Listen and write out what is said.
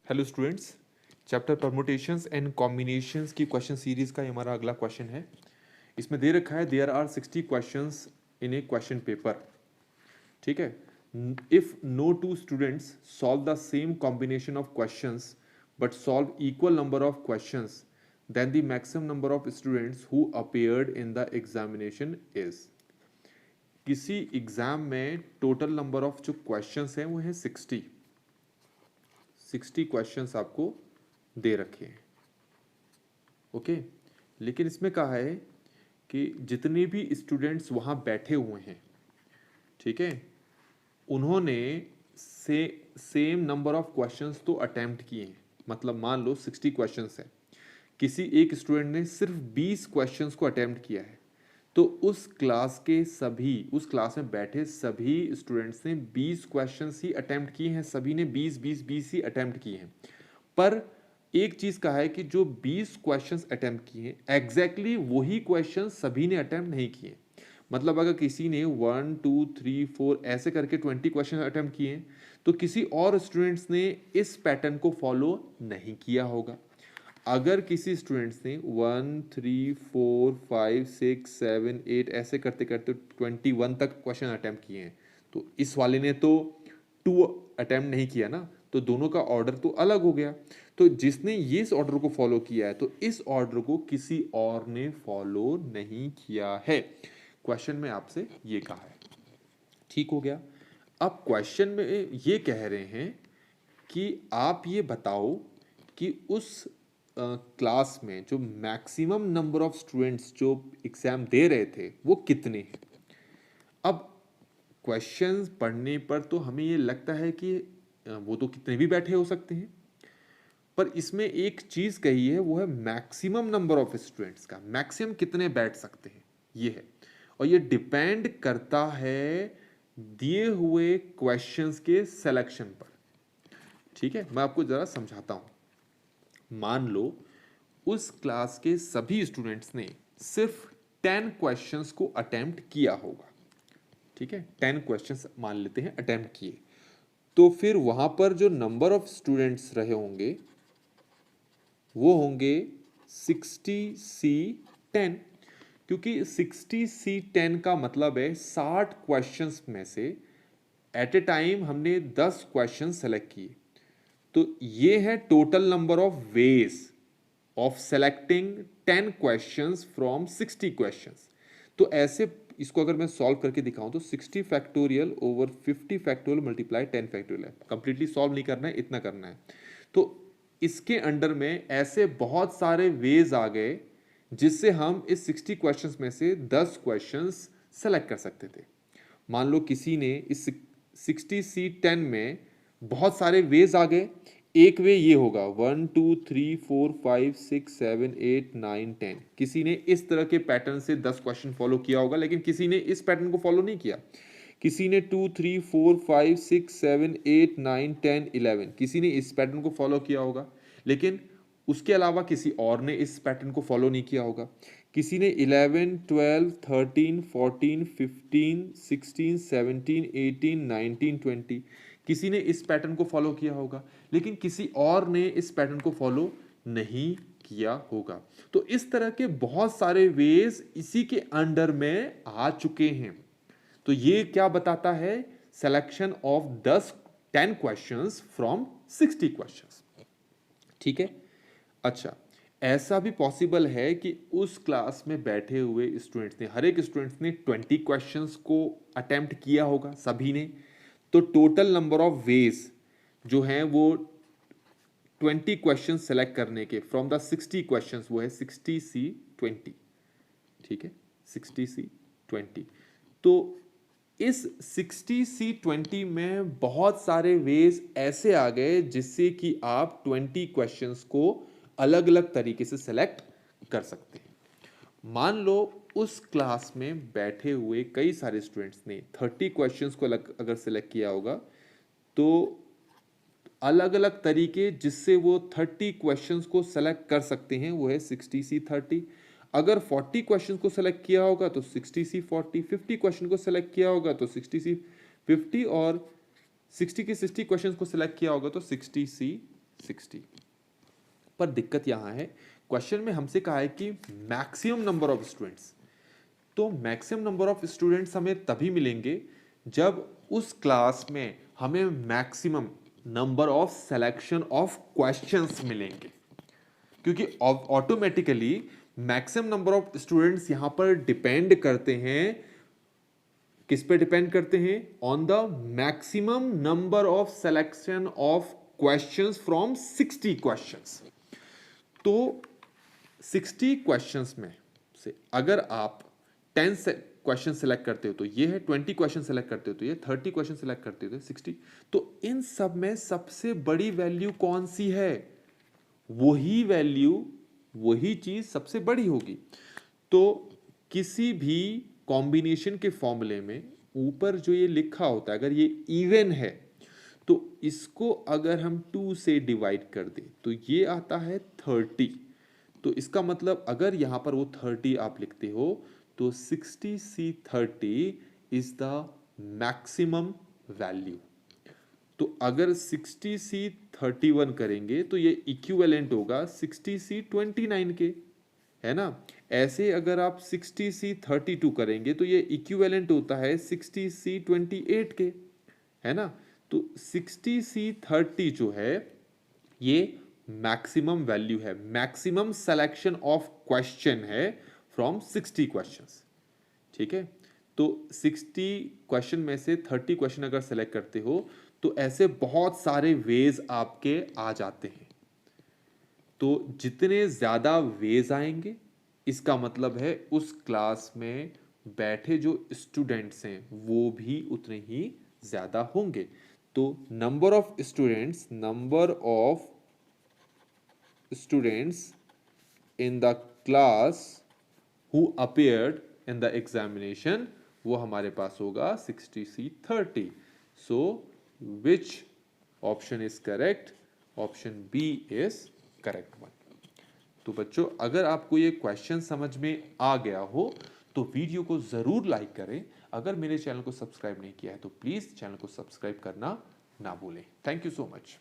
Hello students, chapter permutations and combinations की question series का ये हमारा अगला क्वेश्चन है। इसमें दे रखा है there are 60 questions in a question paper. ठीक है। If no two students solve the same combination of questions but solve equal number of questions then the maximum number of students who appeared in the examination is. किसी exam में total number of जो questions हैं वो है 60 questions आपको दे रखे हैं। Okay, लेकिन इसमें कहा है कि जितने भी स्टूडेंट्स वहाँ बैठे हुए हैं, ठीक है, उन्होंने सेम नंबर ऑफ क्वेश्चंस तो अटेम्प्ट किए हैं। मतलब मान लो 60 क्वेश्चंस है, किसी एक स्टूडेंट ने सिर्फ 20 क्वेश्चंस को अटेम्प्ट किया है, तो उस क्लास में बैठे सभी स्टूडेंट्स ने 20 क्वेश्चंस ही अटेम्प्ट किए हैं। सभी ने 20 ही अटेम्प्ट किए हैं। पर एक चीज कहा है कि जो 20 क्वेश्चंस अटेम्प्ट किए हैं एग्जैक्टली वही क्वेश्चंस सभी ने अटेम्प्ट नहीं किए। मतलब अगर किसी ने 1 2 3 4 ऐसे करके 20 क्वेश्चन अटेम्प्ट किए हैं, तो किसी और स्टूडेंट्स ने इस पैटर्न को फॉलो नहीं किया होगा। अगर किसी स्टूडेंट्स ने 1 3 4 5 6 7 8 ऐसे करते करते 21 तक क्वेश्चन अटेम्प्ट किए हैं, तो इस वाले ने तो 2 अटेम्प्ट नहीं किया ना, तो दोनों का ऑर्डर तो अलग हो गया। तो जिसने ये इस ऑर्डर को फॉलो किया है, तो इस ऑर्डर को किसी और ने फॉलो नहीं किया है। क्वेश्चन में आपसे ये कहा है, ठीक हो गया। अब क्वेश्चन में ये कह रहे हैं कि आप ये बताओ कि उस क्लास में जो मैक्सिमम नंबर ऑफ स्टूडेंट्स जो एग्जाम दे रहे थे वो कितने हैं। अब क्वेश्चंस पढ़ने पर तो हमें ये लगता है कि वो तो कितने भी बैठे हो सकते हैं, पर इसमें एक चीज कही है, वो है मैक्सिमम नंबर ऑफ स्टूडेंट्स का। मैक्सिमम कितने बैठ सकते हैं ये है, और ये डिपेंड करता है दिए हुए क्वेश्चंस के सिलेक्शन पर। ठीक है, मैं आपको जरा समझाता हूं। मान लो उस क्लास के सभी स्टूडेंट्स ने सिर्फ 10 क्वेश्चंस को अटेम्प्ट किया होगा। ठीक है, 10 क्वेश्चंस मान लेते हैं अटेम्प्ट किए, तो फिर वहां पर जो नंबर ऑफ स्टूडेंट्स रहे होंगे वो होंगे 60C10। क्योंकि 60C10 का मतलब है 60 क्वेश्चंस में से एट ए टाइम हमने 10 क्वेश्चन सेलेक्ट किए, तो ये है total number of ways of selecting 10 questions from 60 questions. तो ऐसे इसको अगर मैं सॉल्व करके दिखाऊं तो 60 factorial over 50 factorial multiply 10 factorial है। कंप्लीटली सॉल्व नहीं करना है, इतना करना है। तो इसके अंडर में ऐसे बहुत सारे वेज आ गए जिससे हम इस 60 क्वेश्चंस में से 10 क्वेश्चंस सेलेक्ट कर सकते थे। मान लो किसी ने इस 60C10 में बहुत सारे वेज आ गए। एक वे ये होगा 1 2 3 4 5 6 7 8 9 10। किसी ने इस तरह के पैटर्न से 10 क्वेश्चन फॉलो किया होगा, लेकिन किसी ने इस पैटर्न को फॉलो नहीं किया। किसी ने 2 3 4 5 6 7 8 9 10 11, किसी ने इस पैटर्न को फॉलो किया होगा, लेकिन उसके अलावा किसी और ने इस पैटर्न को फॉलो नहीं किया होगा। किसी ने 11 12 13 14 15 16 17 18 19 20, किसी ने इस पैटर्न को फॉलो किया होगा, लेकिन किसी और ने इस पैटर्न को फॉलो नहीं किया होगा। तो इस तरह के बहुत सारे वेज इसी के अंडर में आ चुके हैं। तो ये क्या बताता है, selection of 10 questions from 60 questions. ठीक है। अच्छा, ऐसा भी पॉसिबल है कि उस क्लास में बैठे हुए स्टूडेंट्स ने, हर एक स्टूडेंट्स ने 20 क्वेश्चंस को अटेम्प्ट किया होगा सभी ने। तो टोटल नंबर ऑफ वेज जो हैं वो 20 क्वेश्चन सेलेक्ट करने के फ्रॉम द 60 क्वेश्चंस वो है 60C20। ठीक है, 60C20। तो इस 60C20 में बहुत सारे वेज ऐसे आ गए जिससे कि आप 20 क्वेश्चंस को अलग अलग तरीके से सेलेक्ट कर सकते हैं। मान लो उस क्लास में बैठे हुए कई सारे स्टूडेंट्स ने 30 क्वेश्चंस को अगर सेलेक्ट किया होगा, तो अलग अलग तरीके जिससे वो 30 क्वेश्चंस को सेलेक्ट कर सकते हैं वो है 60C30। अगर 40 क्वेश्चन को सेलेक्ट किया होगा तो 60C40, 50 क्वेश्चन को सेलेक्ट किया होगा तो 60C50, और 60 के 60 क्वेश्चन को सेलेक्ट किया होगा तो 60C 60। पर दिक्कत यहाँ है, क्वेश्चन में हमसे कहा है कि मैक्सिमम नंबर ऑफ स्टूडेंट्स। तो मैक्सिमम नंबर ऑफ स्टूडेंट्स हमें तभी मिलेंगे जब उस क्लास में हमें maximum number of selection of questions मिलेंगे, क्योंकि automatically maximum number of students यहां पर डिपेंड करते हैं, किस पे डिपेंड करते हैं? On the maximum number of selection of questions from 60 questions. तो 60 क्वेश्चंस में से अगर आप 10 क्वेश्चन सेलेक्ट करते हो तो ये है, 20 क्वेश्चन सेलेक्ट करते हो तो ये, 30 क्वेश्चन सेलेक्ट करते हो तो 60। तो इन सब में सबसे बड़ी वैल्यू कौन सी है? वही वैल्यू, वही चीज सबसे बड़ी होगी। तो किसी भी कॉम्बिनेशन के फॉर्मूले में ऊपर जो ये लिखा होता है, अगर ये इवन है तो इसको अगर हम 2 से डिवाइड कर दें तो ये आता है 30। तो इसका मतलब अगर यहां पर वो 30 आप लिखते हो तो 60C30 is the maximum value. तो अगर 60C31 करेंगे तो ये इक्विवेलेंट होगा 60C29 के, है ना। ऐसे अगर आप 60C32 करेंगे तो ये इक्विवेलेंट होता है 60C28 के, है ना। तो 60C30 जो है ये मैक्सिमम वैल्यू है, मैक्सिमम सिलेक्शन ऑफ क्वेश्चन है फ्रॉम 60 क्वेश्चंस, ठीक है। तो 60 क्वेश्चन में से 30 क्वेश्चन अगर सेलेक्ट करते हो तो ऐसे बहुत सारे वेज आपके आ जाते हैं। तो जितने ज्यादा वेज आएंगे इसका मतलब है उस क्लास में बैठे जो स्टूडेंट्स हैं वो भी उतने ही ज्यादा होंगे। तो number of students in the class who appeared in the examination वो हमारे पास होगा 60C30। So which option is correct? Option B is correct one. तो बच्चों अगर आपको ये क्वेश्चन समझ में आ गया हो तो वीडियो को जरूर लाइक करें। अगर मेरे चैनल को सब्सक्राइब नहीं किया है तो प्लीज चैनल को सब्सक्राइब करना ना भूलें। Thank you so much.